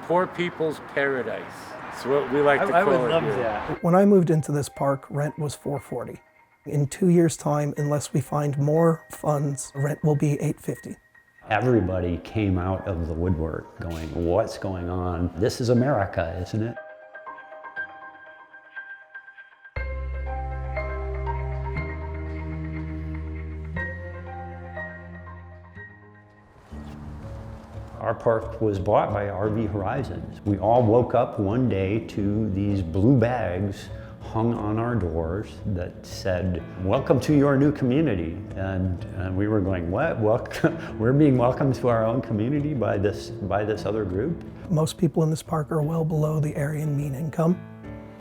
Poor people's paradise. That's what we like to call it. I would love here. that. When I moved into this park, rent was $440. In 2 years' time, unless we find more funds, rent will be $850. Everybody came out of the woodwork going, what's going on? This is America, isn't it? Our park was bought by RV Horizons. We all woke up one day to these blue bags hung on our doors that said, welcome to your new community. And we were going, what? We're being welcomed to our own community by this other group? Most people in this park are well below the area mean income.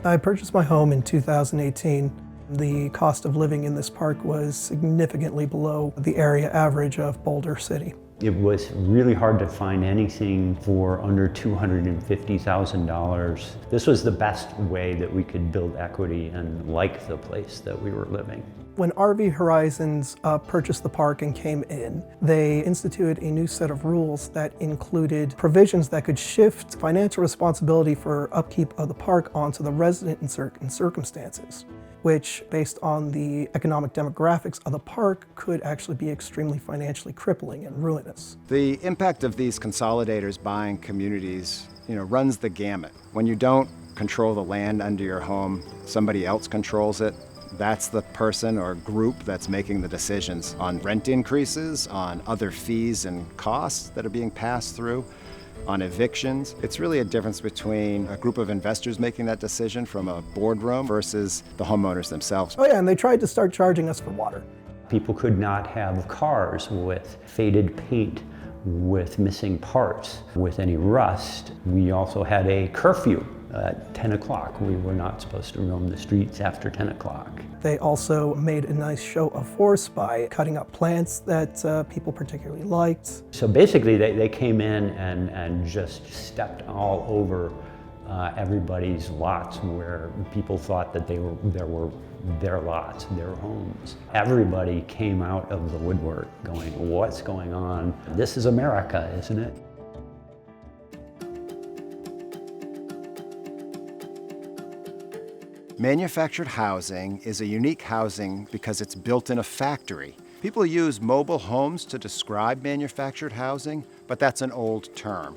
I purchased my home in 2018. The cost of living in this park was significantly below the area average of Boulder City. It was really hard to find anything for under $250,000. This was the best way that we could build equity and like the place that we were living. When RV Horizons purchased the park and came in, they instituted a new set of rules that included provisions that could shift financial responsibility for upkeep of the park onto the resident in certain circumstances, which, based on the economic demographics of the park, could actually be extremely financially crippling and ruinous. The impact of these consolidators buying communities, runs the gamut. When you don't control the land under your home, somebody else controls it. That's the person or group that's making the decisions on rent increases, on other fees and costs that are being passed through, on evictions. It's really a difference between a group of investors making that decision from a boardroom versus the homeowners themselves. Oh yeah, and they tried to start charging us for water. People could not have cars with faded paint, with missing parts, with any rust. We also had a curfew at 10 o'clock. We were not supposed to roam the streets after 10 o'clock. They also made a nice show of force by cutting up plants that people particularly liked. So basically they came in and just stepped all over everybody's lots where people thought that there were their lots, their homes. Everybody came out of the woodwork going, what's going on? This is America, isn't it? Manufactured housing is a unique housing because it's built in a factory. People use mobile homes to describe manufactured housing, but that's an old term.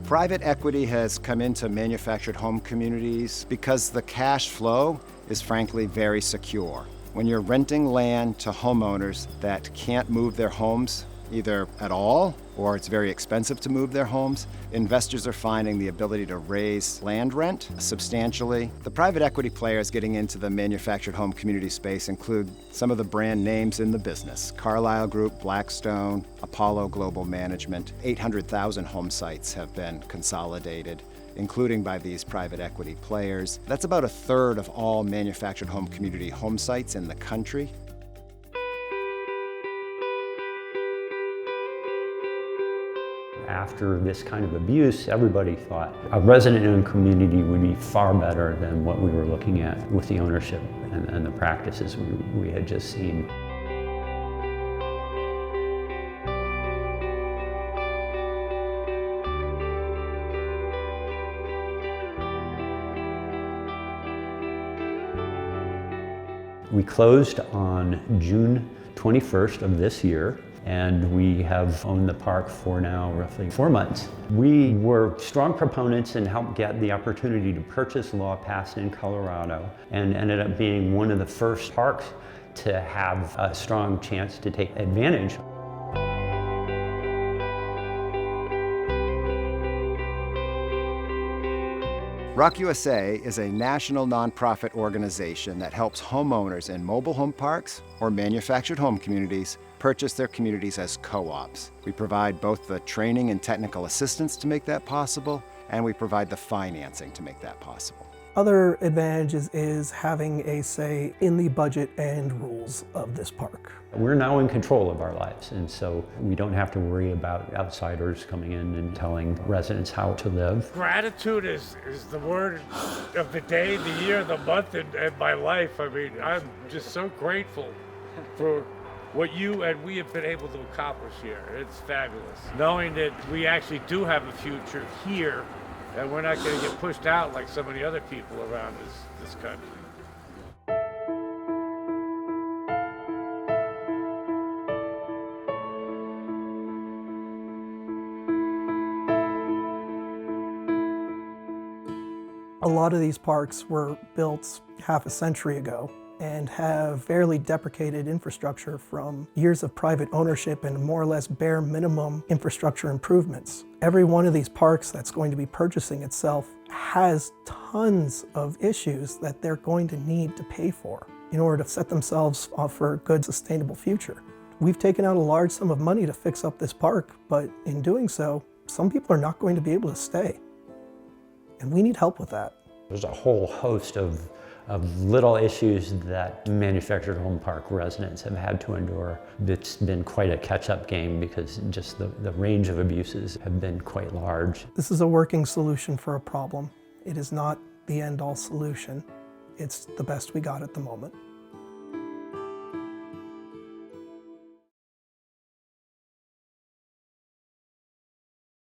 Private equity has come into manufactured home communities because the cash flow is frankly very secure. When you're renting land to homeowners that can't move their homes either at all or it's very expensive to move their homes, investors are finding the ability to raise land rent substantially. The private equity players getting into the manufactured home community space include some of the brand names in the business: Carlyle Group, Blackstone, Apollo Global Management. 800,000 home sites have been consolidated, including by these private equity players. That's about a third of all manufactured home community home sites in the country. After this kind of abuse, everybody thought a resident-owned community would be far better than what we were looking at with the ownership and the practices we had just seen. We closed on June 21st of this year, and we have owned the park for now roughly 4 months. We were strong proponents and helped get the opportunity to purchase law passed in Colorado, and ended up being one of the first parks to have a strong chance to take advantage. Rock USA is a national nonprofit organization that helps homeowners in mobile home parks or manufactured home communities purchase their communities as co-ops. We provide both the training and technical assistance to make that possible, and we provide the financing to make that possible. Other advantages is having a say in the budget and rules of this park. We're now in control of our lives, and so we don't have to worry about outsiders coming in and telling residents how to live. Gratitude is the word of the day, the year, the month, and my life. I mean, I'm just so grateful for what you and we have been able to accomplish here. It's fabulous. Knowing that we actually do have a future here, and we're not going to get pushed out like so many other people around this country. A lot of these parks were built half a century ago and have fairly deprecated infrastructure from years of private ownership and more or less bare minimum infrastructure improvements. Every one of these parks that's going to be purchasing itself has tons of issues that they're going to need to pay for in order to set themselves up for a good, sustainable future. We've taken out a large sum of money to fix up this park, but in doing so, some people are not going to be able to stay. And we need help with that. There's a whole host of little issues that manufactured home park residents have had to endure. It's been quite a catch-up game because just the range of abuses have been quite large. This is a working solution for a problem. It is not the end-all solution. It's the best we got at the moment.